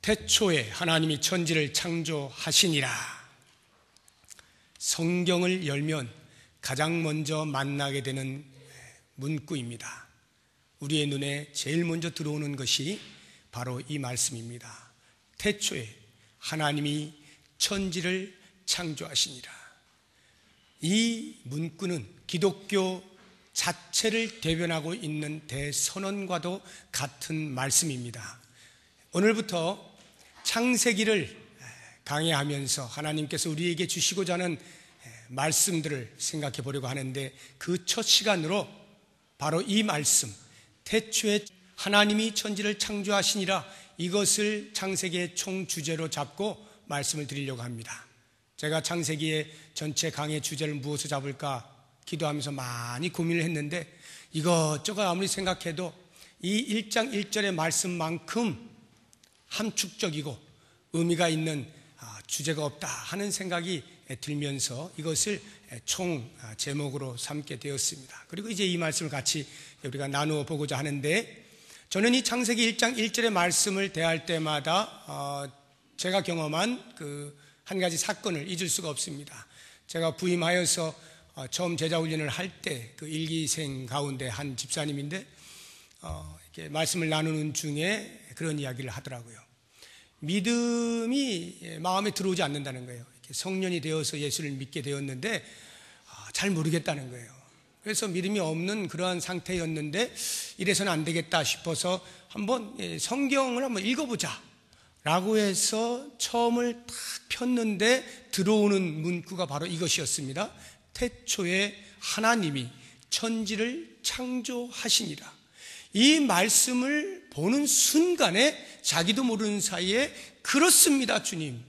태초에 하나님이 천지를 창조하시니라. 성경을 열면 가장 먼저 만나게 되는 문구입니다. 우리의 눈에 제일 먼저 들어오는 것이 바로 이 말씀입니다. 태초에 하나님이 천지를 창조하시니라. 이 문구는 기독교 자체를 대변하고 있는 대선언과도 같은 말씀입니다. 오늘부터 창세기를 강해하면서 하나님께서 우리에게 주시고자 하는 말씀들을 생각해 보려고 하는데, 그 첫 시간으로 바로 이 말씀, 태초에 하나님이 천지를 창조하시니라, 이것을 창세기의 총 주제로 잡고 말씀을 드리려고 합니다. 제가 창세기의 전체 강의 주제를 무엇으로 잡을까 기도하면서 많이 고민을 했는데, 이것저것 아무리 생각해도 이 1장 1절의 말씀만큼 함축적이고 의미가 있는 주제가 없다 하는 생각이 들면서 이것을 총 제목으로 삼게 되었습니다. 그리고 이제 이 말씀을 같이 우리가 나누어 보고자 하는데, 저는 이 창세기 1장 1절의 말씀을 대할 때마다 제가 경험한 그 한 가지 사건을 잊을 수가 없습니다. 제가 부임하여서 처음 제자훈련을 할 때 그 일기생 가운데 한 집사님인데 이렇게 말씀을 나누는 중에 그런 이야기를 하더라고요. 믿음이 마음에 들어오지 않는다는 거예요. 이렇게 성년이 되어서 예수를 믿게 되었는데 잘 모르겠다는 거예요. 그래서 믿음이 없는 그러한 상태였는데 이래서는 안 되겠다 싶어서 한번 성경을 한번 읽어보자 라고 해서 처음을 딱 폈는데 들어오는 문구가 바로 이것이었습니다. 태초에 하나님이 천지를 창조하시니라. 이 말씀을 보는 순간에 자기도 모르는 사이에 그렇습니다 주님,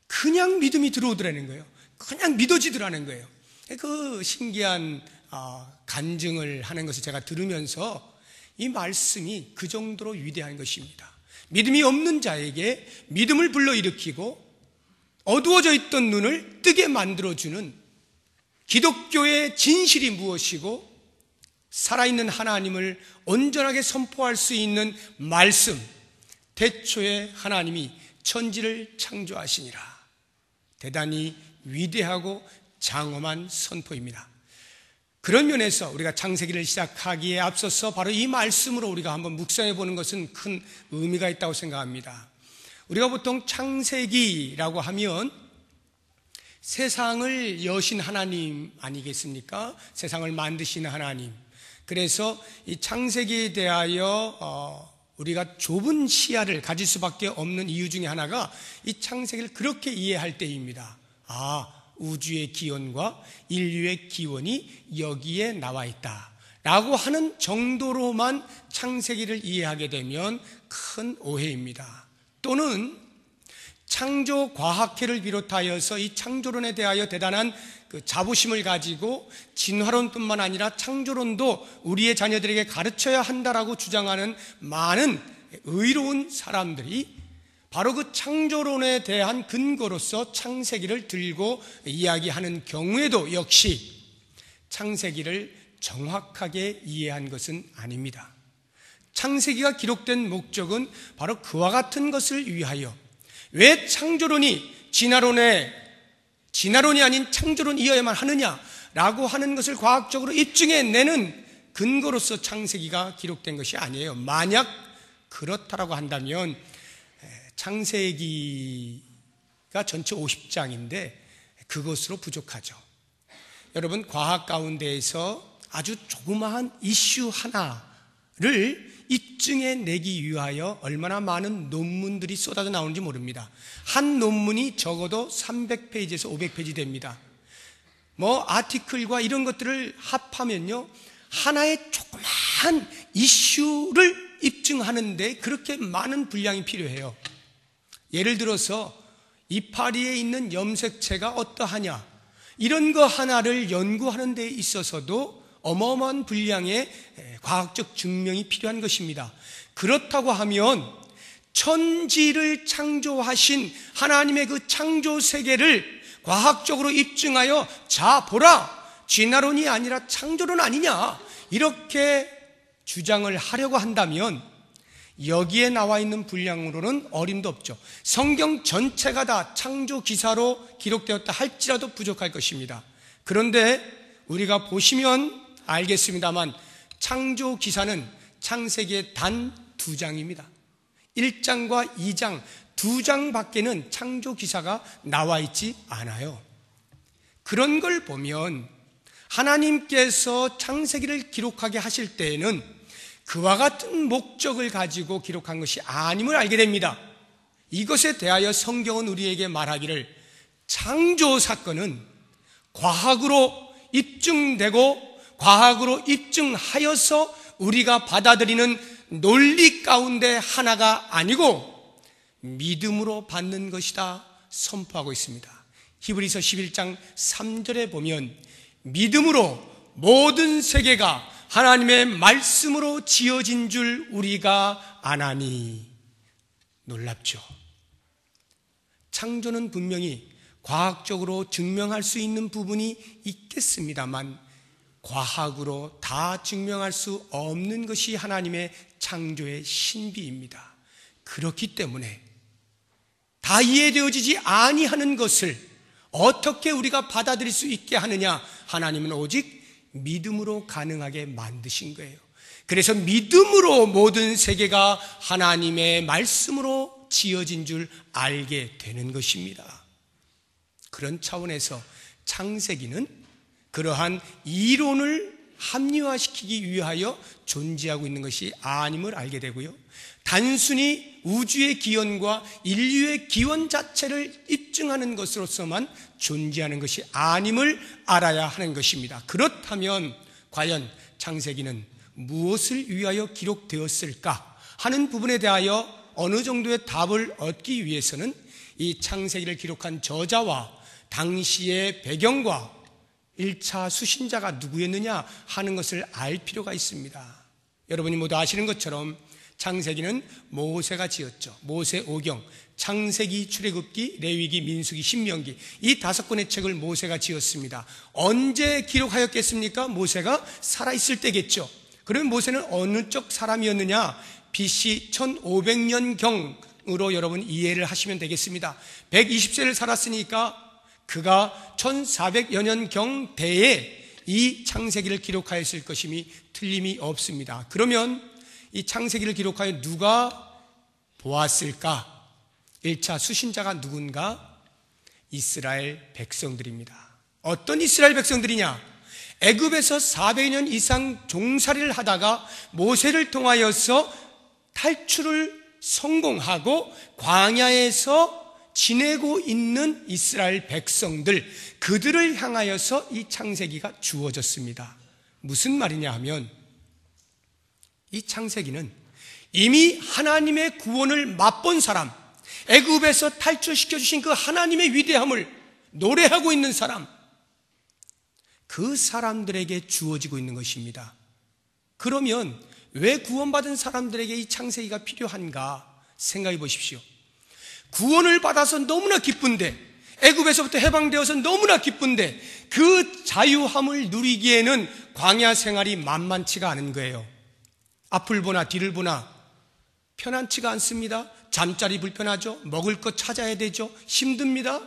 그냥 믿음이 들어오더라는 거예요. 그냥 믿어지더라는 거예요. 그 신기한 간증을 하는 것을 제가 들으면서 이 말씀이 그 정도로 위대한 것입니다. 믿음이 없는 자에게 믿음을 불러일으키고 어두워져 있던 눈을 뜨게 만들어주는 기독교의 진실이 무엇이고 살아있는 하나님을 온전하게 선포할 수 있는 말씀, 태초에 하나님이 천지를 창조하시니라. 대단히 위대하고 장엄한 선포입니다. 그런 면에서 우리가 창세기를 시작하기에 앞서서 바로 이 말씀으로 우리가 한번 묵상해 보는 것은 큰 의미가 있다고 생각합니다. 우리가 보통 창세기라고 하면 세상을 여신 하나님 아니겠습니까? 세상을 만드신 하나님. 그래서 이 창세기에 대하여 우리가 좁은 시야를 가질 수밖에 없는 이유 중에 하나가 이 창세기를 그렇게 이해할 때입니다. 우주의 기원과 인류의 기원이 여기에 나와 있다 라고 하는 정도로만 창세기를 이해하게 되면 큰 오해입니다. 또는 창조과학회를 비롯하여서 이 창조론에 대하여 대단한 그 자부심을 가지고 진화론뿐만 아니라 창조론도 우리의 자녀들에게 가르쳐야 한다라고 주장하는 많은 의로운 사람들이 바로 그 창조론에 대한 근거로서 창세기를 들고 이야기하는 경우에도 역시 창세기를 정확하게 이해한 것은 아닙니다. 창세기가 기록된 목적은 바로 그와 같은 것을 위하여, 왜 창조론이 진화론이 아닌 창조론이어야만 하느냐라고 하는 것을 과학적으로 입증해내는 근거로서 창세기가 기록된 것이 아니에요. 만약 그렇다라고 한다면 창세기가 전체 50장인데 그것으로 부족하죠. 여러분, 과학 가운데에서 아주 조그마한 이슈 하나를 입증해내기 위하여 얼마나 많은 논문들이 쏟아져 나오는지 모릅니다. 한 논문이 적어도 300페이지에서 500페이지 됩니다. 아티클과 이런 것들을 합하면요, 하나의 조그마한 이슈를 입증하는데 그렇게 많은 분량이 필요해요. 예를 들어서 이파리에 있는 염색체가 어떠하냐, 이런 거 하나를 연구하는 데 있어서도 어마어마한 분량의 과학적 증명이 필요한 것입니다. 그렇다고 하면 천지를 창조하신 하나님의 그 창조 세계를 과학적으로 입증하여 자 보라, 진화론이 아니라 창조론 아니냐, 이렇게 주장을 하려고 한다면 여기에 나와 있는 분량으로는 어림도 없죠. 성경 전체가 다 창조 기사로 기록되었다 할지라도 부족할 것입니다. 그런데 우리가 보시면 알겠습니다만 창조 기사는 창세기의 단 2장입니다. 1장과 2장 2장 밖에는 창조 기사가 나와 있지 않아요. 그런 걸 보면 하나님께서 창세기를 기록하게 하실 때에는 그와 같은 목적을 가지고 기록한 것이 아님을 알게 됩니다. 이것에 대하여 성경은 우리에게 말하기를 창조 사건은 과학으로 입증되고 과학으로 입증하여서 우리가 받아들이는 논리 가운데 하나가 아니고 믿음으로 받는 것이다 선포하고 있습니다. 히브리서 11장 3절에 보면 믿음으로 모든 세계가 하나님의 말씀으로 지어진 줄 우리가 아나니. 놀랍죠. 창조는 분명히 과학적으로 증명할 수 있는 부분이 있겠습니다만 과학으로 다 증명할 수 없는 것이 하나님의 창조의 신비입니다. 그렇기 때문에 다 이해되어지지 아니하는 것을 어떻게 우리가 받아들일 수 있게 하느냐? 하나님은 오직 믿음으로 가능하게 만드신 거예요. 그래서 믿음으로 모든 세계가 하나님의 말씀으로 지어진 줄 알게 되는 것입니다. 그런 차원에서 창세기는 그러한 이론을 합리화시키기 위하여 존재하고 있는 것이 아님을 알게 되고요. 단순히 우주의 기원과 인류의 기원 자체를 입증하는 것으로서만 존재하는 것이 아님을 알아야 하는 것입니다. 그렇다면 과연 창세기는 무엇을 위하여 기록되었을까 하는 부분에 대하여 어느 정도의 답을 얻기 위해서는 이 창세기를 기록한 저자와 당시의 배경과 1차 수신자가 누구였느냐 하는 것을 알 필요가 있습니다. 여러분이 모두 아시는 것처럼 창세기는 모세가 지었죠. 모세오경, 창세기, 출애굽기, 레위기, 민수기, 신명기 이 5권의 책을 모세가 지었습니다. 언제 기록하였겠습니까? 모세가 살아있을 때겠죠. 그러면 모세는 어느 쪽 사람이었느냐? BC 1500년경으로 여러분 이해를 하시면 되겠습니다. 120세를 살았으니까 그가 1400여 년경 대에 이 창세기를 기록하였을 것임이 틀림이 없습니다. 그러면 이 창세기를 기록하여 누가 보았을까? 1차 수신자가 누군가? 이스라엘 백성들입니다. 어떤 이스라엘 백성들이냐? 애굽에서 400년 이상 종살이를 하다가 모세를 통하여서 탈출을 성공하고 광야에서 지내고 있는 이스라엘 백성들, 그들을 향하여서 이 창세기가 주어졌습니다. 무슨 말이냐 하면 이 창세기는 이미 하나님의 구원을 맛본 사람, 애굽에서 탈출시켜 주신 그 하나님의 위대함을 노래하고 있는 사람, 그 사람들에게 주어지고 있는 것입니다. 그러면 왜 구원받은 사람들에게 이 창세기가 필요한가 생각해 보십시오. 구원을 받아서 너무나 기쁜데, 애굽에서부터 해방되어서 너무나 기쁜데 그 자유함을 누리기에는 광야 생활이 만만치가 않은 거예요. 앞을 보나 뒤를 보나 편안치가 않습니다. 잠자리 불편하죠. 먹을 것 찾아야 되죠. 힘듭니다.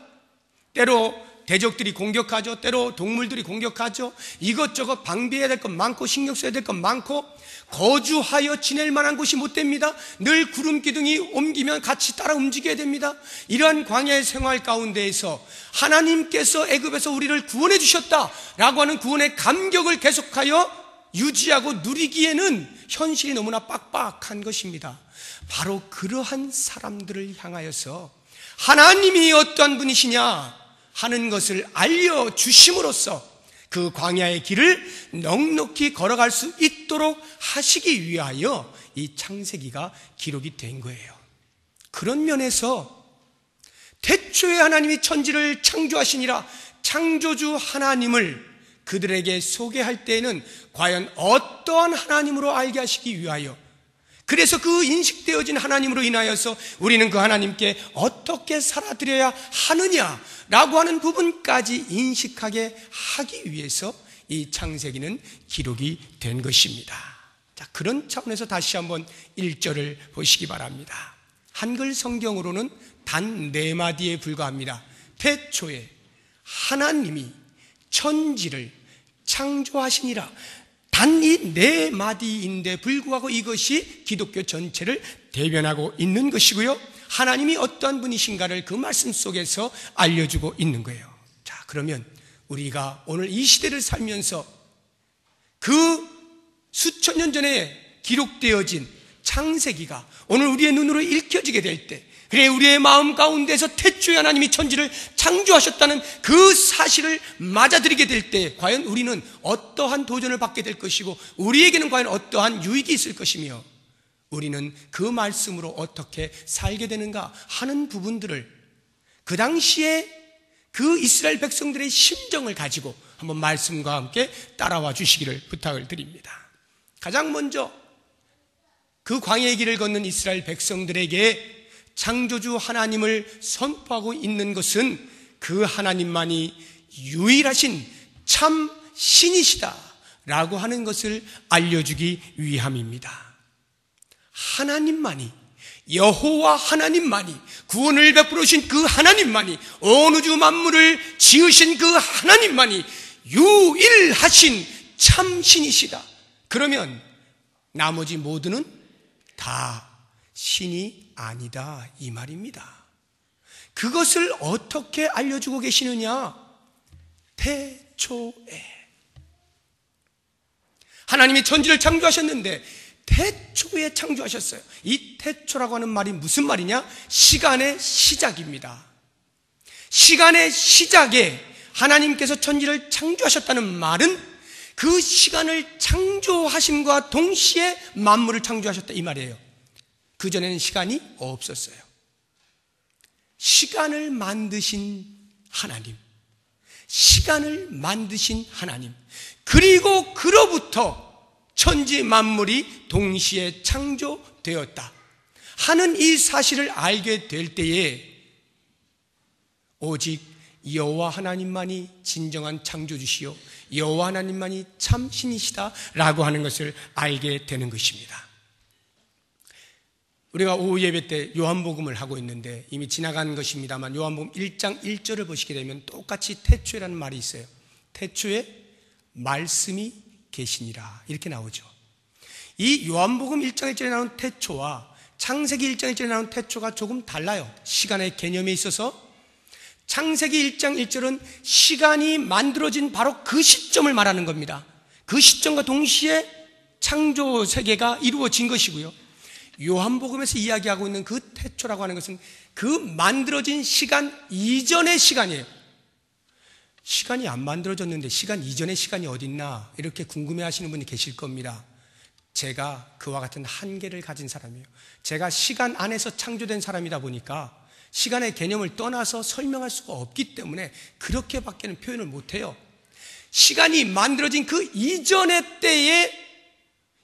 때로 대적들이 공격하죠. 때로 동물들이 공격하죠. 이것저것 방비해야 될 것 많고 신경 써야 될 것 많고 거주하여 지낼 만한 곳이 못 됩니다. 늘 구름 기둥이 옮기면 같이 따라 움직여야 됩니다. 이러한 광야의 생활 가운데에서 하나님께서 애굽에서 우리를 구원해 주셨다라고 하는 구원의 감격을 계속하여 유지하고 누리기에는 현실이 너무나 빡빡한 것입니다. 바로 그러한 사람들을 향하여서 하나님이 어떠한 분이시냐 하는 것을 알려주심으로써 그 광야의 길을 넉넉히 걸어갈 수 있도록 하시기 위하여 이 창세기가 기록이 된 거예요. 그런 면에서 태초에 하나님이 천지를 창조하시니라 창조주 하나님을 그들에게 소개할 때에는 과연 어떠한 하나님으로 알게 하시기 위하여, 그래서 그 인식되어진 하나님으로 인하여서 우리는 그 하나님께 어떻게 살아드려야 하느냐라고 하는 부분까지 인식하게 하기 위해서 이 창세기는 기록이 된 것입니다. 자, 그런 차원에서 다시 한번 1절을 보시기 바랍니다. 한글 성경으로는 단 4마디에 불과합니다. 태초에 하나님이 천지를 창조하시니라. 단 이 4마디인데 불구하고 이것이 기독교 전체를 대변하고 있는 것이고요, 하나님이 어떠한 분이신가를 그 말씀 속에서 알려주고 있는 거예요. 자, 그러면 우리가 오늘 이 시대를 살면서 그 수천 년 전에 기록되어진 창세기가 오늘 우리의 눈으로 읽혀지게 될 때, 그래 우리의 마음 가운데서 태초에 하나님이 천지를 창조하셨다는 그 사실을 맞아들이게 될 때 과연 우리는 어떠한 도전을 받게 될 것이고 우리에게는 과연 어떠한 유익이 있을 것이며 우리는 그 말씀으로 어떻게 살게 되는가 하는 부분들을 그 당시에 그 이스라엘 백성들의 심정을 가지고 한번 말씀과 함께 따라와 주시기를 부탁을 드립니다. 가장 먼저 그 광야의 길을 걷는 이스라엘 백성들에게 창조주 하나님을 선포하고 있는 것은 그 하나님만이 유일하신 참 신이시다 라고 하는 것을 알려주기 위함입니다. 하나님만이, 여호와 하나님만이, 구원을 베풀어 주신 그 하나님만이, 온 우주 만물을 지으신 그 하나님만이 유일하신 참 신이시다. 그러면 나머지 모두는 다 신이 아니다 이 말입니다. 그것을 어떻게 알려주고 계시느냐? 태초에 하나님이 천지를 창조하셨는데 태초에 창조하셨어요. 이 태초라고 하는 말이 무슨 말이냐? 시간의 시작입니다. 시간의 시작에 하나님께서 천지를 창조하셨다는 말은 그 시간을 창조하심과 동시에 만물을 창조하셨다 이 말이에요. 그전에는 시간이 없었어요. 시간을 만드신 하나님, 시간을 만드신 하나님, 그리고 그로부터 천지 만물이 동시에 창조되었다 하는 이 사실을 알게 될 때에 오직 여호와 하나님만이 진정한 창조주시요 여호와 하나님만이 참 신이시다라고 하는 것을 알게 되는 것입니다. 우리가 오후 예배 때 요한복음을 하고 있는데 이미 지나간 것입니다만 요한복음 1장 1절을 보시게 되면 똑같이 태초에라는 말이 있어요. 태초에 말씀이 계시니라 이렇게 나오죠. 이 요한복음 1장 1절에 나오는 태초와 창세기 1장 1절에 나오는 태초가 조금 달라요. 시간의 개념에 있어서 창세기 1장 1절은 시간이 만들어진 바로 그 시점을 말하는 겁니다. 그 시점과 동시에 창조 세계가 이루어진 것이고요, 요한복음에서 이야기하고 있는 그 태초라고 하는 것은 그 만들어진 시간 이전의 시간이에요. 시간이 안 만들어졌는데 시간 이전의 시간이 어딨나 이렇게 궁금해하시는 분이 계실 겁니다. 제가 그와 같은 한계를 가진 사람이에요. 제가 시간 안에서 창조된 사람이다 보니까 시간의 개념을 떠나서 설명할 수가 없기 때문에 그렇게밖에는 표현을 못해요. 시간이 만들어진 그 이전의 때에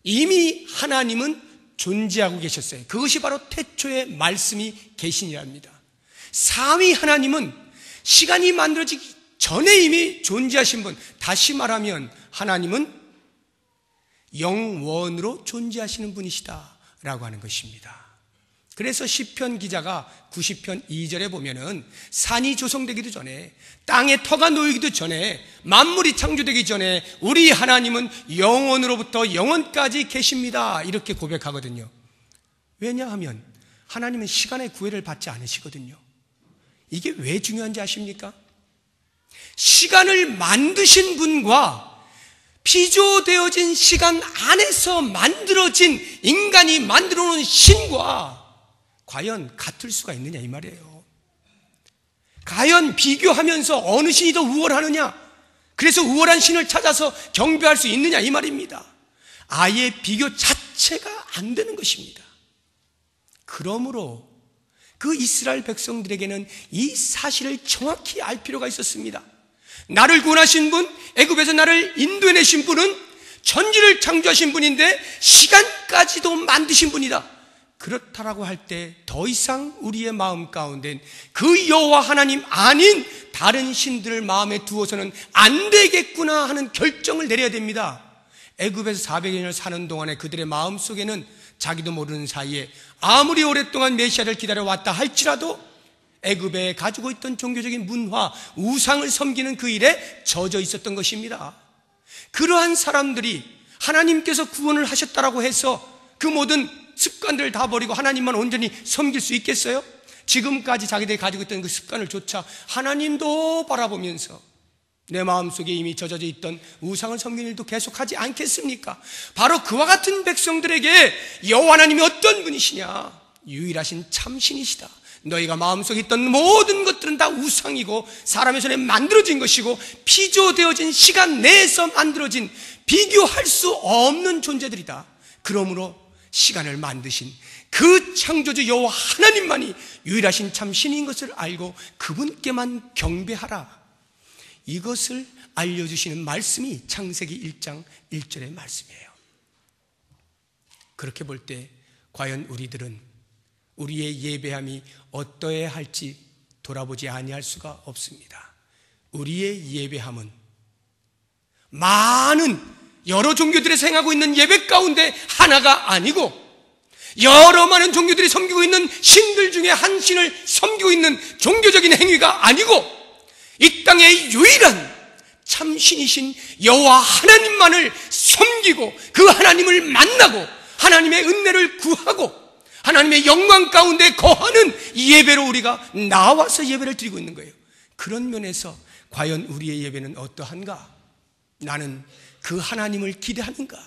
이미 하나님은 존재하고 계셨어요. 그것이 바로 태초에 말씀이 계시니랍니다. 삼위 하나님은 시간이 만들어지기 전에 이미 존재하신 분, 다시 말하면 하나님은 영원으로 존재하시는 분이시다라고 하는 것입니다. 그래서 시편 기자가 90편 2절에 보면은 산이 조성되기도 전에, 땅에 터가 놓이기도 전에, 만물이 창조되기 전에 우리 하나님은 영원으로부터 영원까지 계십니다 이렇게 고백하거든요. 왜냐하면 하나님은 시간의 구애를 받지 않으시거든요. 이게 왜 중요한지 아십니까? 시간을 만드신 분과 피조되어진 시간 안에서 만들어진 인간이 만들어 놓은 신과 과연 같을 수가 있느냐 이 말이에요. 과연 비교하면서 어느 신이 더 우월하느냐, 그래서 우월한 신을 찾아서 경배할 수 있느냐 이 말입니다. 아예 비교 자체가 안 되는 것입니다. 그러므로 그 이스라엘 백성들에게는 이 사실을 정확히 알 필요가 있었습니다. 나를 구원하신 분, 애굽에서 나를 인도해내신 분은 천지를 창조하신 분인데 시간까지도 만드신 분이다. 그렇다라고 할 때 더 이상 우리의 마음 가운데 그 여호와 하나님 아닌 다른 신들을 마음에 두어서는 안 되겠구나 하는 결정을 내려야 됩니다. 애굽에서 400여 년을 사는 동안에 그들의 마음속에는 자기도 모르는 사이에 아무리 오랫동안 메시아를 기다려왔다 할지라도 애굽에 가지고 있던 종교적인 문화, 우상을 섬기는 그 일에 젖어 있었던 것입니다. 그러한 사람들이 하나님께서 구원을 하셨다라고 해서 그 모든 습관들을 다 버리고 하나님만 온전히 섬길 수 있겠어요? 지금까지 자기들이 가지고 있던 그 습관을 조차 하나님도 바라보면서 내 마음속에 이미 젖어져 있던 우상을 섬기는 일도 계속하지 않겠습니까? 바로 그와 같은 백성들에게 여호와 하나님이 어떤 분이시냐? 유일하신 참신이시다. 너희가 마음속에 있던 모든 것들은 다 우상이고 사람의 손에 만들어진 것이고 피조되어진 시간 내에서 만들어진 비교할 수 없는 존재들이다. 그러므로 시간을 만드신 그 창조주 여호와 하나님만이 유일하신 참신인 것을 알고 그분께만 경배하라. 이것을 알려주시는 말씀이 창세기 1장 1절의 말씀이에요. 그렇게 볼 때 과연 우리들은 우리의 예배함이 어떠해야 할지 돌아보지 아니할 수가 없습니다. 우리의 예배함은 많은 여러 종교들이 행하고 있는 예배 가운데 하나가 아니고 여러 많은 종교들이 섬기고 있는 신들 중에 한 신을 섬기고 있는 종교적인 행위가 아니고 이 땅의 유일한 참신이신 여호와 하나님만을 섬기고 그 하나님을 만나고 하나님의 은혜를 구하고 하나님의 영광 가운데 거하는 예배로 우리가 나와서 예배를 드리고 있는 거예요. 그런 면에서 과연 우리의 예배는 어떠한가? 나는 그 하나님을 기대하는가?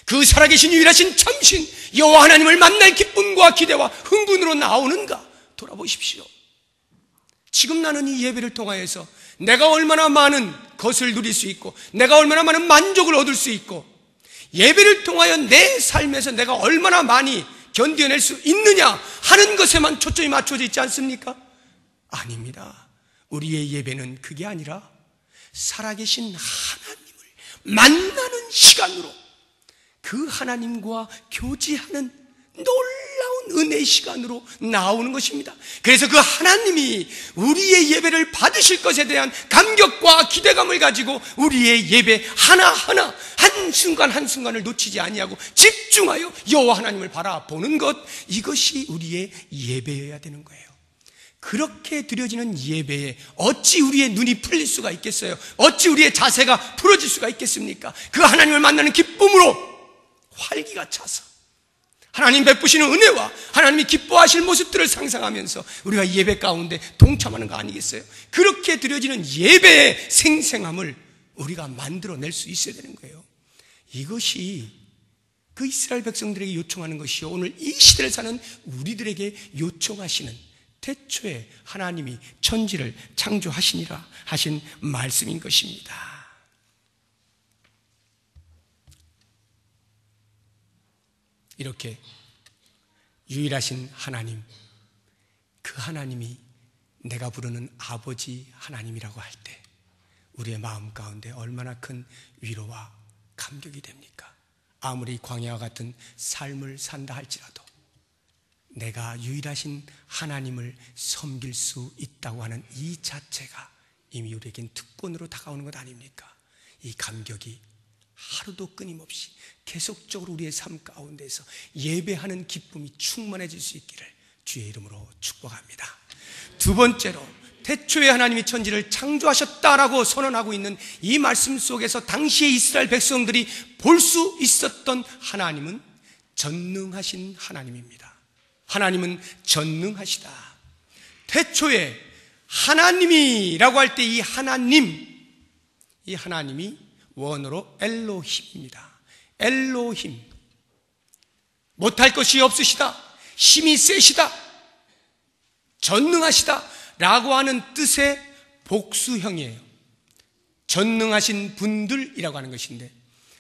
그 살아계신 유일하신 참신 여호와 하나님을 만날 기쁨과 기대와 흥분으로 나오는가? 돌아보십시오. 지금 나는 이 예배를 통하여서 내가 얼마나 많은 것을 누릴 수 있고 내가 얼마나 많은 만족을 얻을 수 있고 예배를 통하여 내 삶에서 내가 얼마나 많이 견뎌낼 수 있느냐 하는 것에만 초점이 맞춰져 있지 않습니까? 아닙니다. 우리의 예배는 그게 아니라 살아계신 하나님을 만나는 시간으로 그 하나님과 교제하는 놀라운 은혜의 시간으로 나오는 것입니다. 그래서 그 하나님이 우리의 예배를 받으실 것에 대한 감격과 기대감을 가지고 우리의 예배 하나하나 한순간 한순간을 놓치지 아니하고 집중하여 여호와 하나님을 바라보는 것, 이것이 우리의 예배여야 되는 거예요. 그렇게 드려지는 예배에 어찌 우리의 눈이 풀릴 수가 있겠어요? 어찌 우리의 자세가 풀어질 수가 있겠습니까? 그 하나님을 만나는 기쁨으로 활기가 차서 하나님 베푸시는 은혜와 하나님이 기뻐하실 모습들을 상상하면서 우리가 예배 가운데 동참하는 거 아니겠어요? 그렇게 드려지는 예배의 생생함을 우리가 만들어낼 수 있어야 되는 거예요. 이것이 그 이스라엘 백성들에게 요청하는 것이요, 오늘 이 시대를 사는 우리들에게 요청하시는, 태초에 하나님이 천지를 창조하시니라 하신 말씀인 것입니다. 이렇게 유일하신 하나님, 그 하나님이 내가 부르는 아버지 하나님이라고 할 때 우리의 마음 가운데 얼마나 큰 위로와 감격이 됩니까? 아무리 광야와 같은 삶을 산다 할지라도 내가 유일하신 하나님을 섬길 수 있다고 하는 이 자체가 이미 우리에겐 특권으로 다가오는 것 아닙니까? 이 감격이 하루도 끊임없이 계속적으로 우리의 삶 가운데서 예배하는 기쁨이 충만해질 수 있기를 주의 이름으로 축복합니다. 두 번째로, 태초에 하나님이 천지를 창조하셨다라고 선언하고 있는 이 말씀 속에서 당시의 이스라엘 백성들이 볼 수 있었던 하나님은 전능하신 하나님입니다. 하나님은 전능하시다. 태초에 하나님이라고 할 때 이 하나님이 원어로 엘로힘입니다. 엘로힘, 못할 것이 없으시다, 힘이 세시다, 전능하시다 라고 하는 뜻의 복수형이에요. 전능하신 분들이라고 하는 것인데,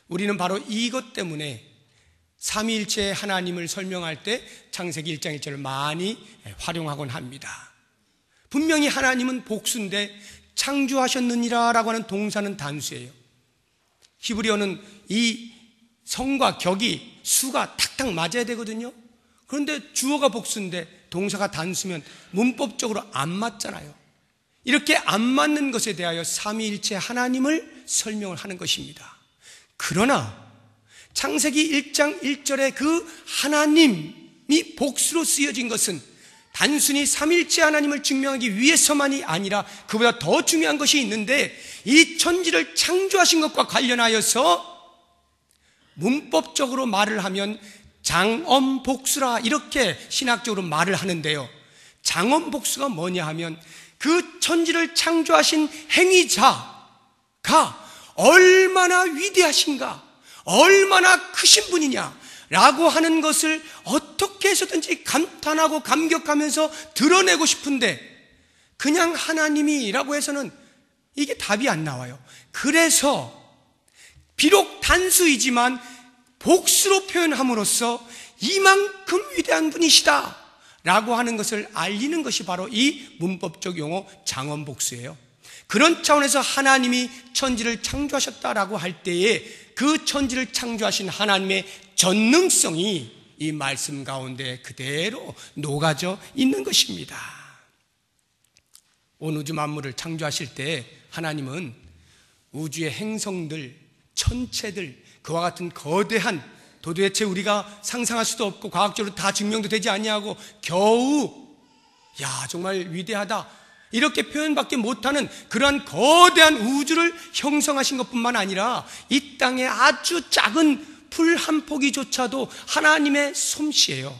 우리는 바로 이것 때문에 삼위일체 하나님을 설명할 때 창세기 1장 1절을 많이 활용하곤 합니다. 분명히 하나님은 복수인데 창조하셨느니라 라고 하는 동사는 단수예요. 히브리어는 이 성과 격이 수가 탁탁 맞아야 되거든요. 그런데 주어가 복수인데 동사가 단수면 문법적으로 안 맞잖아요. 이렇게 안 맞는 것에 대하여 삼위일체 하나님을 설명을 하는 것입니다. 그러나 창세기 1장 1절에 그 하나님이 복수로 쓰여진 것은 단순히 삼일째 하나님을 증명하기 위해서만이 아니라 그보다 더 중요한 것이 있는데, 이 천지를 창조하신 것과 관련하여서 문법적으로 말을 하면 장엄복수라 이렇게 신학적으로 말을 하는데요, 장엄복수가 뭐냐 하면 그 천지를 창조하신 행위자가 얼마나 위대하신가, 얼마나 크신 분이냐 라고 하는 것을 어떻게 해서든지 감탄하고 감격하면서 드러내고 싶은데, 그냥 하나님이라고 해서는 이게 답이 안 나와요. 그래서 비록 단수이지만 복수로 표현함으로써 이만큼 위대한 분이시다 라고 하는 것을 알리는 것이 바로 이 문법적 용어 장엄복수예요. 그런 차원에서 하나님이 천지를 창조하셨다라고 할 때에 그 천지를 창조하신 하나님의 전능성이 이 말씀 가운데 그대로 녹아져 있는 것입니다. 온 우주 만물을 창조하실 때 하나님은 우주의 행성들, 천체들, 그와 같은 거대한, 도대체 우리가 상상할 수도 없고 과학적으로 다 증명도 되지 아니하고 겨우 정말 위대하다 이렇게 표현밖에 못하는 그러한 거대한 우주를 형성하신 것뿐만 아니라 이 땅의 아주 작은 풀 한 포기조차도 하나님의 솜씨예요.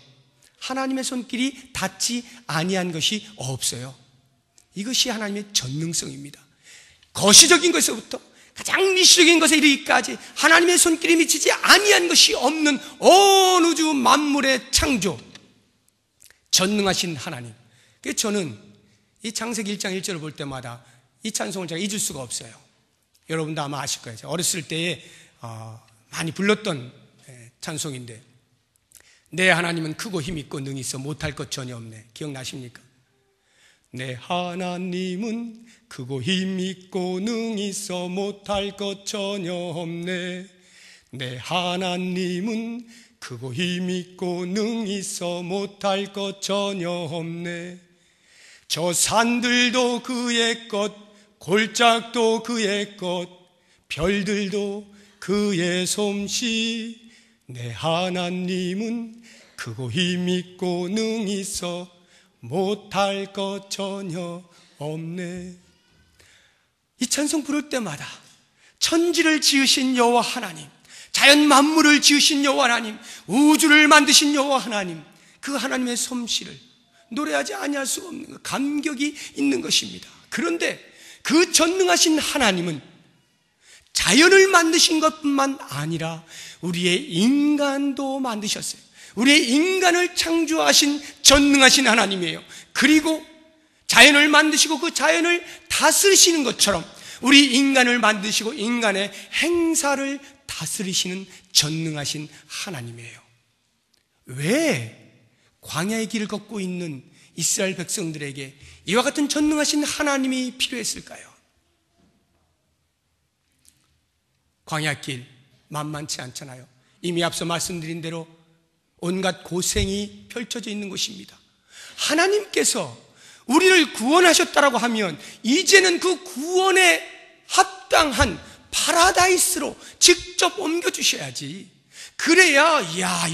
하나님의 손길이 닿지 아니한 것이 없어요. 이것이 하나님의 전능성입니다. 거시적인 것에서부터 가장 미시적인 것에 이르기까지 하나님의 손길이 미치지 아니한 것이 없는 온 우주 만물의 창조, 전능하신 하나님. 그래서 저는 이 창세기 1장 1절을 볼 때마다 이 찬송을 제가 잊을 수가 없어요. 여러분도 아마 아실 거예요. 어렸을 때에 많이 불렀던 찬송인데, 내 하나님은 크고 힘있고 능히 있어 못할 것 전혀 없네. 기억나십니까? 내 하나님은 크고 힘있고 능히 있어 못할 것 전혀 없네. 내 하나님은 크고 힘있고 능히 있어 못할 것 전혀 없네. 저 산들도 그의 것, 골짜기도 그의 것, 별들도 그의 솜씨. 내 하나님은 크고 힘있고 능히 있어 못할 것 전혀 없네. 이 찬송 부를 때마다 천지를 지으신 여호와 하나님, 자연 만물을 지으신 여호와 하나님, 우주를 만드신 여호와 하나님, 그 하나님의 솜씨를 노래하지 아니할 수가 없는 감격이 있는 것입니다. 그런데 그 전능하신 하나님은 자연을 만드신 것뿐만 아니라 우리의 인간도 만드셨어요. 우리의 인간을 창조하신 전능하신 하나님이에요. 그리고 자연을 만드시고 그 자연을 다스리시는 것처럼 우리 인간을 만드시고 인간의 행사를 다스리시는 전능하신 하나님이에요. 왜 광야의 길을 걷고 있는 이스라엘 백성들에게 이와 같은 전능하신 하나님이 필요했을까요? 광야길 만만치 않잖아요. 이미 앞서 말씀드린 대로 온갖 고생이 펼쳐져 있는 곳입니다. 하나님께서 우리를 구원하셨다라고 하면 이제는 그 구원에 합당한 파라다이스로 직접 옮겨주셔야지. 그래야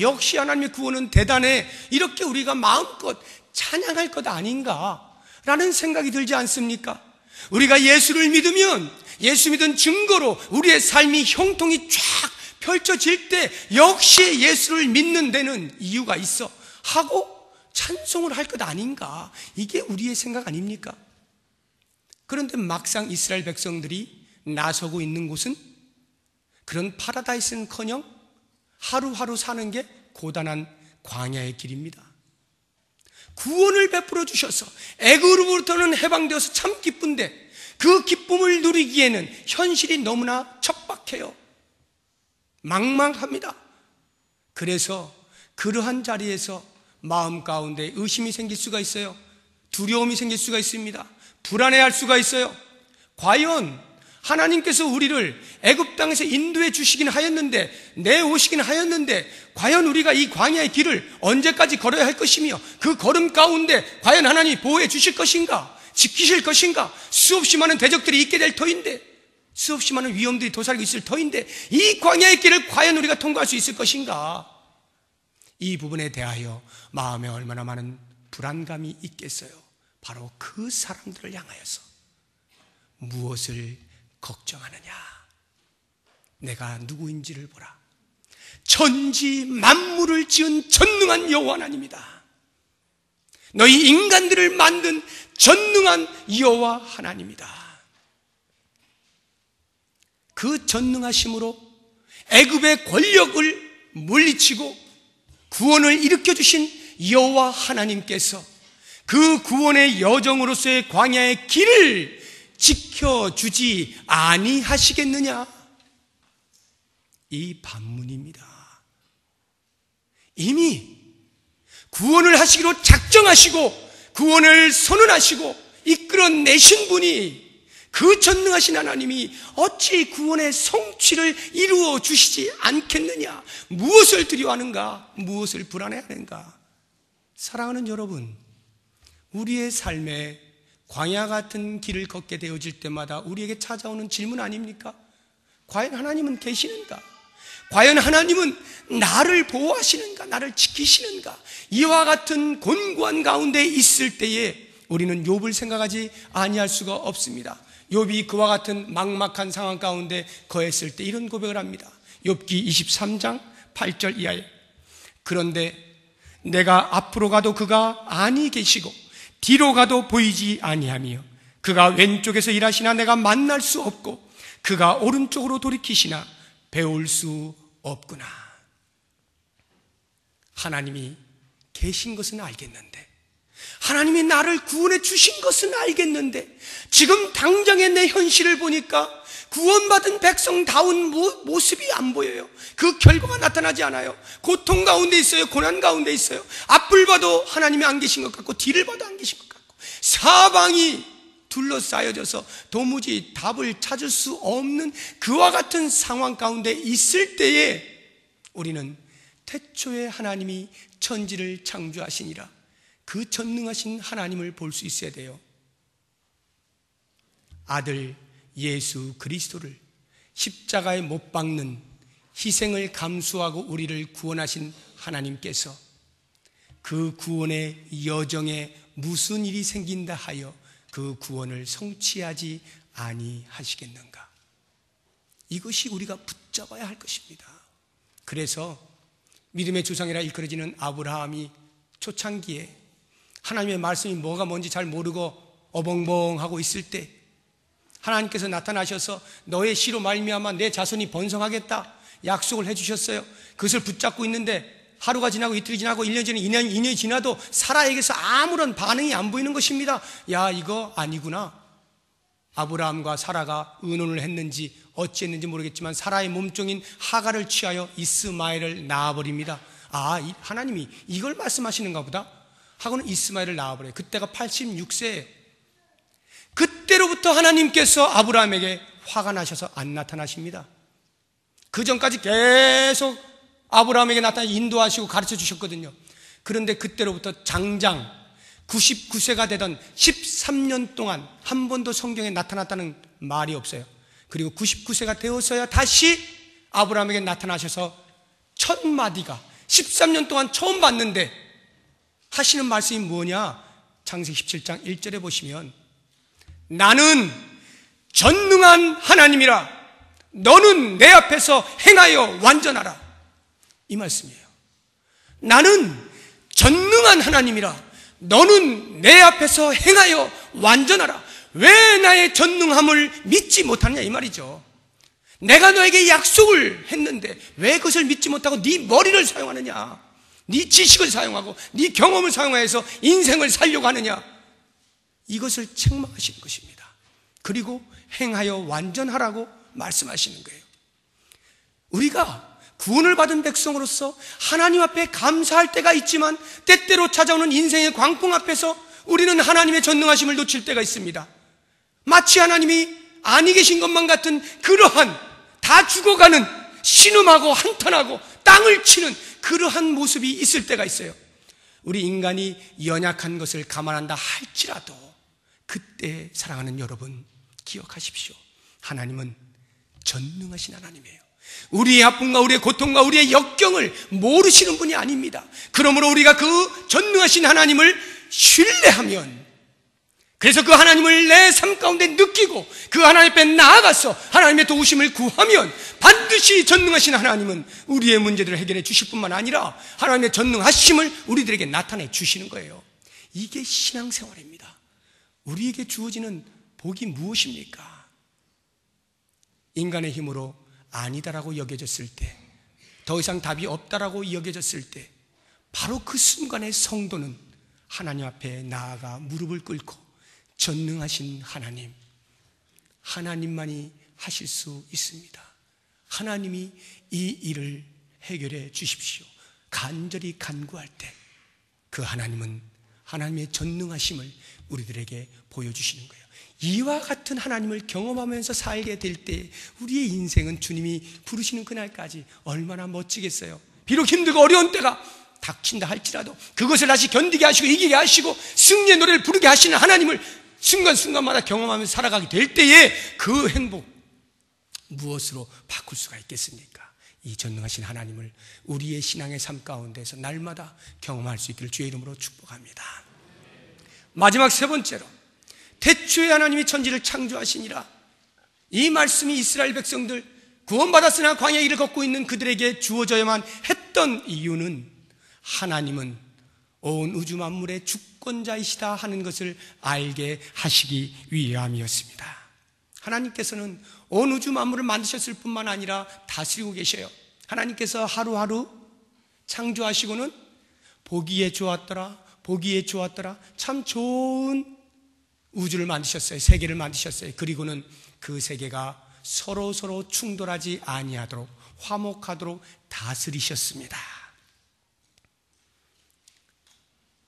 역시 하나님의 구원은 대단해, 이렇게 우리가 마음껏 찬양할 것 아닌가라는 생각이 들지 않습니까? 우리가 예수를 믿으면 예수 믿은 증거로 우리의 삶이 형통이 쫙 펼쳐질 때 역시 예수를 믿는 데는 이유가 있어 하고 찬송을 할 것 아닌가, 이게 우리의 생각 아닙니까? 그런데 막상 이스라엘 백성들이 나서고 있는 곳은 그런 파라다이스는커녕 하루하루 사는 게 고단한 광야의 길입니다. 구원을 베풀어 주셔서 애굽으로부터는 해방되어서 참 기쁜데 그 기쁨을 누리기에는 현실이 너무나 척박해요. 망망합니다. 그래서 그러한 자리에서 마음 가운데 의심이 생길 수가 있어요. 두려움이 생길 수가 있습니다. 불안해할 수가 있어요. 과연 하나님께서 우리를 애굽 땅에서 인도해 주시긴 하였는데, 내오시긴 하였는데, 과연 우리가 이 광야의 길을 언제까지 걸어야 할 것이며 그 걸음 가운데 과연 하나님이 보호해 주실 것인가, 지키실 것인가, 수없이 많은 대적들이 있게 될 터인데 수없이 많은 위험들이 도사리고 있을 터인데 이 광야의 길을 과연 우리가 통과할 수 있을 것인가? 이 부분에 대하여 마음에 얼마나 많은 불안감이 있겠어요. 바로 그 사람들을 향하여서 무엇을 걱정하느냐? 내가 누구인지를 보라. 천지 만물을 지은 전능한 여호와 하나님이다. 너희 인간들을 만든 전능한 여호와 하나님이다. 그 전능하심으로 애굽의 권력을 물리치고 구원을 일으켜주신 여호와 하나님께서 그 구원의 여정으로서의 광야의 길을 지켜주지 아니하시겠느냐? 이 반문입니다. 이미 구원을 하시기로 작정하시고 구원을 선언하시고 이끌어내신 분이 그 전능하신 하나님이 어찌 구원의 성취를 이루어 주시지 않겠느냐? 무엇을 두려워하는가? 무엇을 불안해하는가? 사랑하는 여러분, 우리의 삶에 광야 같은 길을 걷게 되어질 때마다 우리에게 찾아오는 질문 아닙니까? 과연 하나님은 계시는가? 과연 하나님은 나를 보호하시는가? 나를 지키시는가? 이와 같은 곤고한 가운데 있을 때에 우리는 욥을 생각하지 아니할 수가 없습니다. 욥이 그와 같은 막막한 상황 가운데 거했을 때 이런 고백을 합니다. 욥기 23장 8절 이하에 그런데 내가 앞으로 가도 그가 아니 계시고 뒤로 가도 보이지 아니하며 그가 왼쪽에서 일하시나 내가 만날 수 없고 그가 오른쪽으로 돌이키시나 배울 수 없구나. 하나님이 계신 것은 알겠는데, 하나님이 나를 구원해 주신 것은 알겠는데, 지금 당장의 내 현실을 보니까 구원받은 백성다운 모습이 안 보여요. 그 결과가 나타나지 않아요. 고통 가운데 있어요. 고난 가운데 있어요. 앞을 봐도 하나님이 안 계신 것 같고 뒤를 봐도 안 계신 것 같고 사방이 둘러싸여져서 도무지 답을 찾을 수 없는 그와 같은 상황 가운데 있을 때에 우리는 태초에 하나님이 천지를 창조하시니라 그 전능하신 하나님을 볼 수 있어야 돼요. 아들 예수 그리스도를 십자가에 못 박는 희생을 감수하고 우리를 구원하신 하나님께서 그 구원의 여정에 무슨 일이 생긴다 하여 그 구원을 성취하지 아니하시겠는가? 이것이 우리가 붙잡아야 할 것입니다. 그래서 믿음의 조상이라 일컬어지는 아브라함이 초창기에 하나님의 말씀이 뭐가 뭔지 잘 모르고 어벙벙하고 있을 때 하나님께서 나타나셔서 너의 씨로 말미암아 내 자손이 번성하겠다 약속을 해주셨어요. 그것을 붙잡고 있는데 하루가 지나고 이틀이 지나고 1년 지나고 2년이 지나도 사라에게서 아무런 반응이 안 보이는 것입니다. 야, 이거 아니구나. 아브라함과 사라가 의논을 했는지 어찌했는지 모르겠지만 사라의 몸종인 하갈을 취하여 이스마엘을 낳아버립니다. 아, 하나님이 이걸 말씀하시는가 보다 하고는 이스마엘을 낳아버려요. 그때가 86세에 그때로부터 하나님께서 아브라함에게 화가 나셔서 안 나타나십니다. 그 전까지 계속 아브라함에게 나타나 인도하시고 가르쳐 주셨거든요. 그런데 그때로부터 장장 99세가 되던 13년 동안 한 번도 성경에 나타났다는 말이 없어요. 그리고 99세가 되어서야 다시 아브라함에게 나타나셔서 첫 마디가 13년 동안 처음 봤는데 하시는 말씀이 뭐냐? 창세기 17장 1절에 보시면 나는 전능한 하나님이라 너는 내 앞에서 행하여 완전하라 이 말씀이에요. 나는 전능한 하나님이라 너는 내 앞에서 행하여 완전하라. 왜 나의 전능함을 믿지 못하느냐 이 말이죠. 내가 너에게 약속을 했는데 왜 그것을 믿지 못하고 네 머리를 사용하느냐, 네 지식을 사용하고 네 경험을 사용해서 인생을 살려고 하느냐, 이것을 책망하시는 것입니다. 그리고 행하여 완전하라고 말씀하시는 거예요. 우리가 구원을 받은 백성으로서 하나님 앞에 감사할 때가 있지만 때때로 찾아오는 인생의 광풍 앞에서 우리는 하나님의 전능하심을 놓칠 때가 있습니다. 마치 하나님이 아니 계신 것만 같은 그러한 다 죽어가는 신음하고 한탄하고 땅을 치는 그러한 모습이 있을 때가 있어요. 우리 인간이 연약한 것을 감안한다 할지라도 그때 사랑하는 여러분 기억하십시오. 하나님은 전능하신 하나님이에요. 우리의 아픔과 우리의 고통과 우리의 역경을 모르시는 분이 아닙니다. 그러므로 우리가 그 전능하신 하나님을 신뢰하면, 그래서 그 하나님을 내 삶 가운데 느끼고 그 하나님 앞에 나아가서 하나님의 도우심을 구하면 반드시 전능하신 하나님은 우리의 문제들을 해결해 주실 뿐만 아니라 하나님의 전능하심을 우리들에게 나타내 주시는 거예요. 이게 신앙생활입니다. 우리에게 주어지는 복이 무엇입니까? 인간의 힘으로 아니다라고 여겨졌을 때, 더 이상 답이 없다라고 여겨졌을 때, 바로 그 순간에 성도는 하나님 앞에 나아가 무릎을 꿇고 전능하신 하나님, 하나님만이 하실 수 있습니다. 하나님이 이 일을 해결해 주십시오. 간절히 간구할 때 그 하나님은 하나님의 전능하심을 우리들에게 보여주시는 거예요. 이와 같은 하나님을 경험하면서 살게 될 때 우리의 인생은 주님이 부르시는 그날까지 얼마나 멋지겠어요. 비록 힘들고 어려운 때가 닥친다 할지라도 그것을 다시 견디게 하시고 이기게 하시고 승리의 노래를 부르게 하시는 하나님을 순간순간마다 경험하면서 살아가게 될 때에 그 행복 무엇으로 바꿀 수가 있겠습니까? 이 전능하신 하나님을 우리의 신앙의 삶 가운데서 날마다 경험할 수 있기를 주의 이름으로 축복합니다. 마지막 세 번째로, 태초에 하나님이 천지를 창조하시니라. 이 말씀이 이스라엘 백성들 구원받았으나 광야의 길을 걷고 있는 그들에게 주어져야만 했던 이유는 하나님은 온 우주 만물의 주권자이시다 하는 것을 알게 하시기 위함이었습니다. 하나님께서는 온 우주 만물을 만드셨을 뿐만 아니라 다스리고 계셔요. 하나님께서 하루하루 창조하시고는 보기에 좋았더라, 보기에 좋았더라, 참 좋은 우주를 만드셨어요. 세계를 만드셨어요. 그리고는 그 세계가 서로 충돌하지 아니하도록, 화목하도록 다스리셨습니다.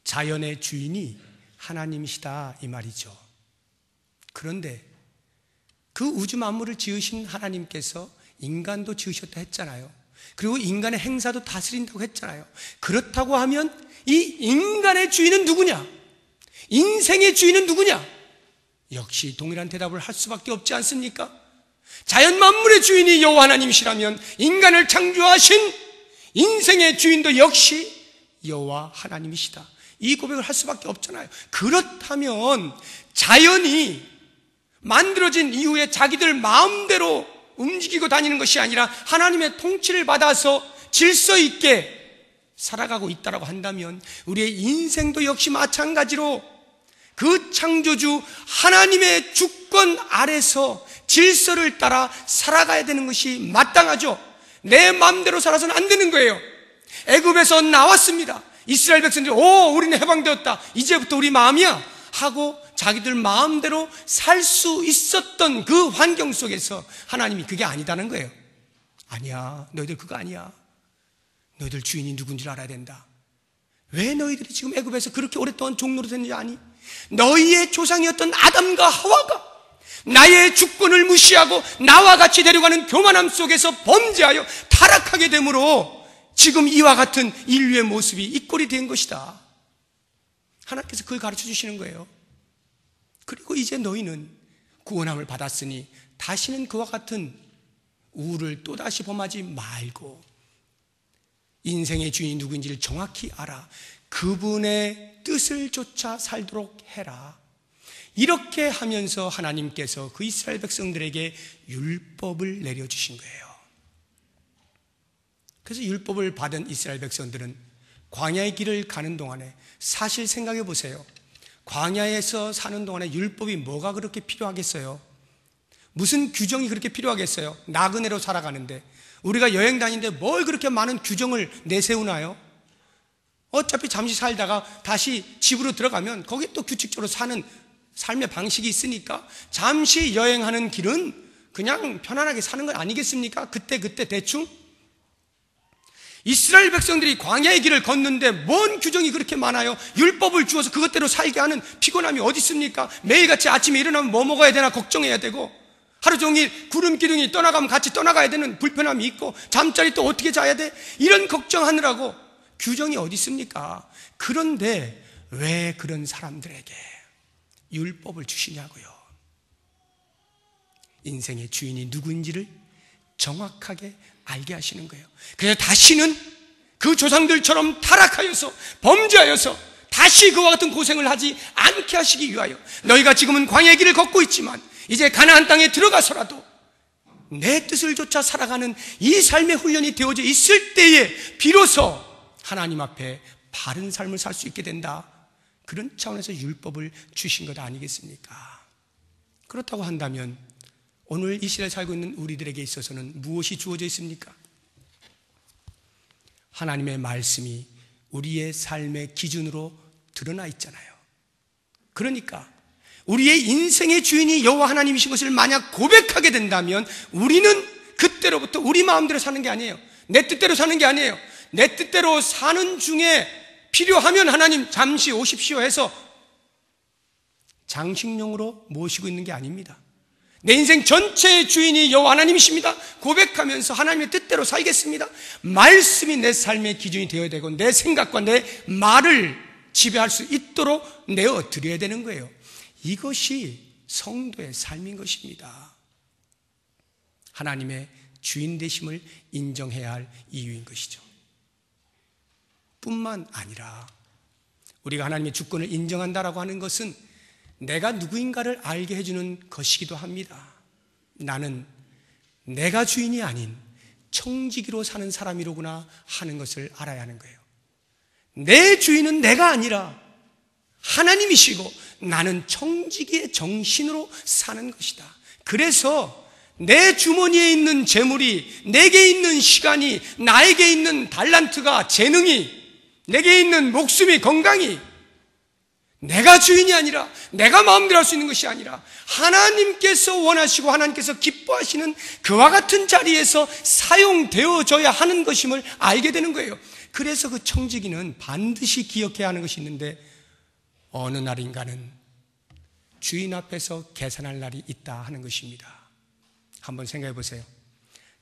자연의 주인이 하나님이시다 이 말이죠. 그런데 그 우주 만물을 지으신 하나님께서 인간도 지으셨다 했잖아요. 그리고 인간의 행사도 다스린다고 했잖아요. 그렇다고 하면 이 인간의 주인은 누구냐? 인생의 주인은 누구냐? 역시 동일한 대답을 할 수밖에 없지 않습니까? 자연 만물의 주인이 여호와 하나님이시라면 인간을 창조하신 인생의 주인도 역시 여호와 하나님이시다, 이 고백을 할 수밖에 없잖아요. 그렇다면 자연이 만들어진 이후에 자기들 마음대로 움직이고 다니는 것이 아니라 하나님의 통치를 받아서 질서 있게 살아가고 있다고 한다면 우리의 인생도 역시 마찬가지로 그 창조주 하나님의 주권 아래서 질서를 따라 살아가야 되는 것이 마땅하죠. 내 마음대로 살아서는 안 되는 거예요. 애굽에서 나왔습니다. 이스라엘 백성들이 우리는 해방되었다, 이제부터 우리 마음이야 하고 자기들 마음대로 살 수 있었던 그 환경 속에서 하나님이 그게 아니다는 거예요. 아니야, 너희들 그거 아니야. 너희들 주인이 누군지 알아야 된다. 왜 너희들이 지금 애굽에서 그렇게 오랫동안 종노릇 했는지 아니? 너희의 조상이었던 아담과 하와가 나의 주권을 무시하고 나와 같이 데려가는 교만함 속에서 범죄하여 타락하게 되므로 지금 이와 같은 인류의 모습이 이 꼴이 된 것이다. 하나님께서 그걸 가르쳐 주시는 거예요. 그리고 이제 너희는 구원함을 받았으니 다시는 그와 같은 우를 또다시 범하지 말고 인생의 주인이 누구인지를 정확히 알아 그분의 뜻을 쫓아 살도록 해라. 이렇게 하면서 하나님께서 그 이스라엘 백성들에게 율법을 내려주신 거예요. 그래서 율법을 받은 이스라엘 백성들은 광야의 길을 가는 동안에, 사실 생각해 보세요. 광야에서 사는 동안에 율법이 뭐가 그렇게 필요하겠어요? 무슨 규정이 그렇게 필요하겠어요? 나그네로 살아가는데 우리가 여행 다니는데 뭘 그렇게 많은 규정을 내세우나요? 어차피 잠시 살다가 다시 집으로 들어가면 거기 또 규칙적으로 사는 삶의 방식이 있으니까 잠시 여행하는 길은 그냥 편안하게 사는 건 아니겠습니까? 그때 대충. 이스라엘 백성들이 광야의 길을 걷는데 뭔 규정이 그렇게 많아요? 율법을 주어서 그것대로 살게 하는 피곤함이 어디 있습니까? 매일같이 아침에 일어나면 뭐 먹어야 되나 걱정해야 되고, 하루 종일 구름 기둥이 떠나가면 같이 떠나가야 되는 불편함이 있고, 잠자리 또 어떻게 자야 돼? 이런 걱정하느라고 규정이 어디 있습니까? 그런데 왜 그런 사람들에게 율법을 주시냐고요? 인생의 주인이 누구인지를 정확하게 알게 하시는 거예요. 그래서 다시는 그 조상들처럼 타락하여서 범죄하여서 다시 그와 같은 고생을 하지 않게 하시기 위하여, 너희가 지금은 광야의 길을 걷고 있지만 이제 가나안 땅에 들어가서라도 내 뜻을 쫓아 살아가는 이 삶의 훈련이 되어져 있을 때에 비로소 하나님 앞에 바른 삶을 살 수 있게 된다. 그런 차원에서 율법을 주신 것 아니겠습니까? 그렇다고 한다면 오늘 이 시대에 살고 있는 우리들에게 있어서는 무엇이 주어져 있습니까? 하나님의 말씀이 우리의 삶의 기준으로 드러나 있잖아요. 그러니까 우리의 인생의 주인이 여호와 하나님이신 것을 만약 고백하게 된다면 우리는 그때로부터 우리 마음대로 사는 게 아니에요. 내 뜻대로 사는 게 아니에요. 내 뜻대로 사는 중에 필요하면 하나님 잠시 오십시오 해서 장식용으로 모시고 있는 게 아닙니다. 내 인생 전체의 주인이 여호와 하나님이십니다 고백하면서 하나님의 뜻대로 살겠습니다. 말씀이 내 삶의 기준이 되어야 되고 내 생각과 내 말을 지배할 수 있도록 내어드려야 되는 거예요. 이것이 성도의 삶인 것입니다. 하나님의 주인 되심을 인정해야 할 이유인 것이죠. 뿐만 아니라 우리가 하나님의 주권을 인정한다라고 하는 것은 내가 누구인가를 알게 해주는 것이기도 합니다. 나는 내가 주인이 아닌 청지기로 사는 사람이로구나 하는 것을 알아야 하는 거예요. 내 주인은 내가 아니라 하나님이시고 나는 청지기의 정신으로 사는 것이다. 그래서 내 주머니에 있는 재물이, 내게 있는 시간이, 나에게 있는 달란트가, 재능이, 내게 있는 목숨이, 건강이 내가 주인이 아니라 내가 마음대로 할 수 있는 것이 아니라 하나님께서 원하시고 하나님께서 기뻐하시는 그와 같은 자리에서 사용되어져야 하는 것임을 알게 되는 거예요. 그래서 그 청지기는 반드시 기억해야 하는 것이 있는데 어느 날인가는 주인 앞에서 계산할 날이 있다 하는 것입니다. 한번 생각해 보세요.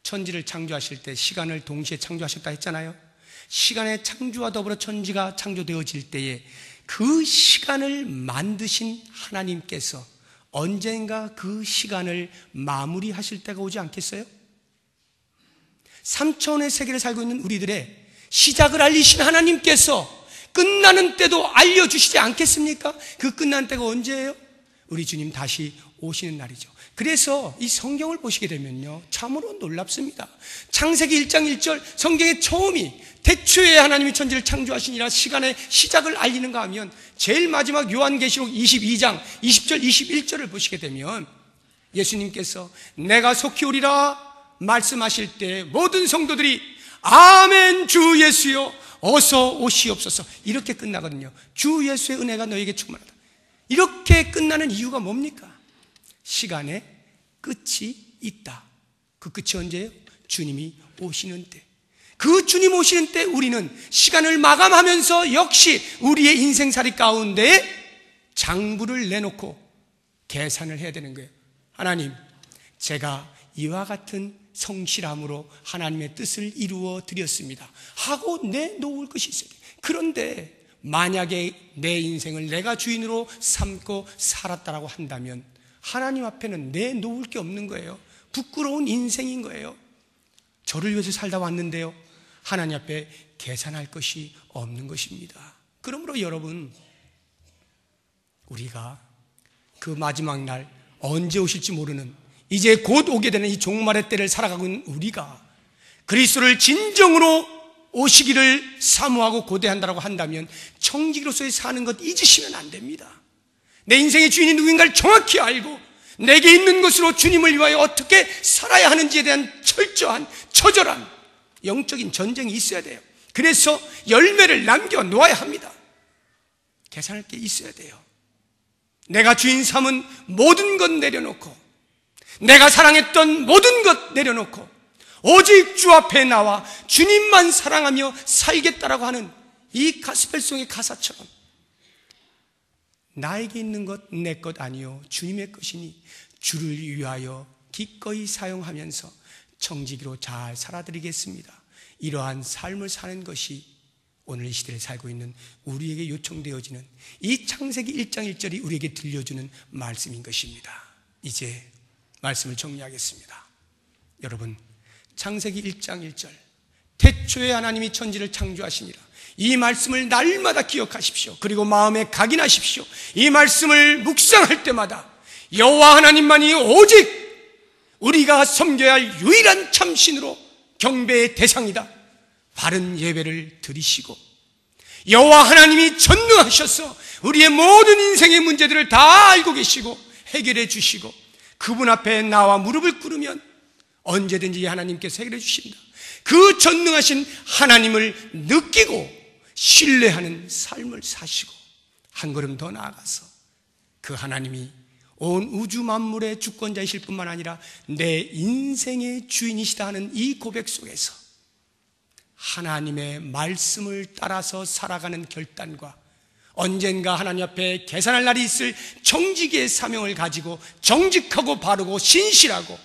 천지를 창조하실 때 시간을 동시에 창조하셨다 했잖아요. 시간의 창조와 더불어 천지가 창조되어질 때에 그 시간을 만드신 하나님께서 언젠가 그 시간을 마무리하실 때가 오지 않겠어요? 3차원의 세계를 살고 있는 우리들의 시작을 알리신 하나님께서 끝나는 때도 알려주시지 않겠습니까? 그 끝나는 때가 언제예요? 우리 주님 다시 오시는 날이죠. 그래서 이 성경을 보시게 되면요 참으로 놀랍습니다. 창세기 1장 1절 성경의 처음이 태초에 하나님이 천지를 창조하시니라 시간의 시작을 알리는가 하면 제일 마지막 요한계시록 22장 20절 21절을 보시게 되면 예수님께서 내가 속히 오리라 말씀하실 때 모든 성도들이 아멘 주 예수여 어서 오시옵소서 이렇게 끝나거든요. 주 예수의 은혜가 너에게 충만하다. 이렇게 끝나는 이유가 뭡니까? 시간의 끝이 있다. 그 끝이 언제예요? 주님이 오시는 때. 그 주님 오시는 때 우리는 시간을 마감하면서 역시 우리의 인생살이 가운데 장부를 내놓고 계산을 해야 되는 거예요. 하나님, 제가 이와 같은 성실함으로 하나님의 뜻을 이루어 드렸습니다 하고 내놓을 것이 있어요. 그런데 만약에 내 인생을 내가 주인으로 삼고 살았다라고 한다면 하나님 앞에는 내놓을 게 없는 거예요. 부끄러운 인생인 거예요. 저를 위해서 살다 왔는데요 하나님 앞에 계산할 것이 없는 것입니다. 그러므로 여러분, 우리가 그 마지막 날 언제 오실지 모르는 이제 곧 오게 되는 이 종말의 때를 살아가고 있는 우리가 그리스도를 진정으로 오시기를 사모하고 고대한다고 한다면 청지기로서의 사는 것 잊으시면 안 됩니다. 내 인생의 주인이 누구인가를 정확히 알고 내게 있는 것으로 주님을 위하여 어떻게 살아야 하는지에 대한 철저한 처절한 영적인 전쟁이 있어야 돼요. 그래서 열매를 남겨놓아야 합니다. 계산할 게 있어야 돼요. 내가 주인 삼은 모든 것 내려놓고 내가 사랑했던 모든 것 내려놓고 오직 주 앞에 나와 주님만 사랑하며 살겠다라고 하는 이 가스펠송의 가사처럼 나에게 있는 것 내 것 아니요 주님의 것이니 주를 위하여 기꺼이 사용하면서 청지기로 잘 살아드리겠습니다. 이러한 삶을 사는 것이 오늘 이 시대에 살고 있는 우리에게 요청되어지는 이 창세기 1장 1절이 우리에게 들려주는 말씀인 것입니다. 이제 말씀을 정리하겠습니다. 여러분, 창세기 1장 1절, 태초에 하나님이 천지를 창조하시니라. 이 말씀을 날마다 기억하십시오. 그리고 마음에 각인하십시오. 이 말씀을 묵상할 때마다 여호와 하나님만이 오직 우리가 섬겨야 할 유일한 참신으로 경배의 대상이다. 바른 예배를 드리시고, 여호와 하나님이 전능하셔서 우리의 모든 인생의 문제들을 다 알고 계시고 해결해 주시고, 그분 앞에 나와 무릎을 꿇으면 언제든지 하나님께서 해결해 주신다. 그 전능하신 하나님을 느끼고 신뢰하는 삶을 사시고, 한 걸음 더 나아가서 그 하나님이 온 우주 만물의 주권자이실 뿐만 아니라 내 인생의 주인이시다 하는 이 고백 속에서 하나님의 말씀을 따라서 살아가는 결단과, 언젠가 하나님 앞에 계산할 날이 있을 정직의 사명을 가지고 정직하고 바르고 신실하고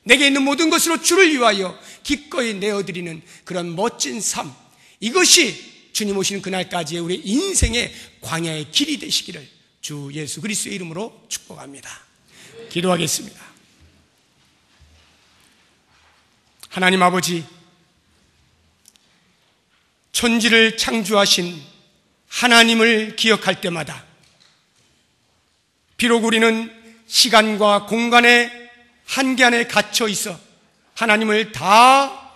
내게 있는 모든 것으로 주를 위하여 기꺼이 내어드리는 그런 멋진 삶, 이것이 주님 오시는 그날까지의 우리 인생의 광야의 길이 되시기를 주 예수 그리스도의 이름으로 축복합니다. 기도하겠습니다. 하나님 아버지, 천지를 창조하신 하나님을 기억할 때마다 비록 우리는 시간과 공간의 한계 안에 갇혀 있어 하나님을 다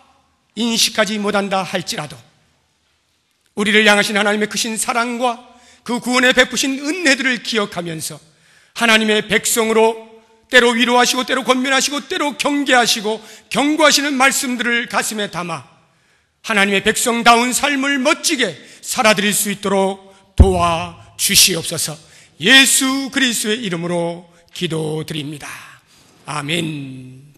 인식하지 못한다 할지라도 우리를 향하신 하나님의 크신 사랑과 그 구원에 베푸신 은혜들을 기억하면서 하나님의 백성으로 때로 위로하시고 때로 권면하시고 때로 경계하시고 경고하시는 말씀들을 가슴에 담아 하나님의 백성다운 삶을 멋지게 살아드릴 수 있도록 도와주시옵소서. 예수 그리스도의 이름으로 기도드립니다. 아멘.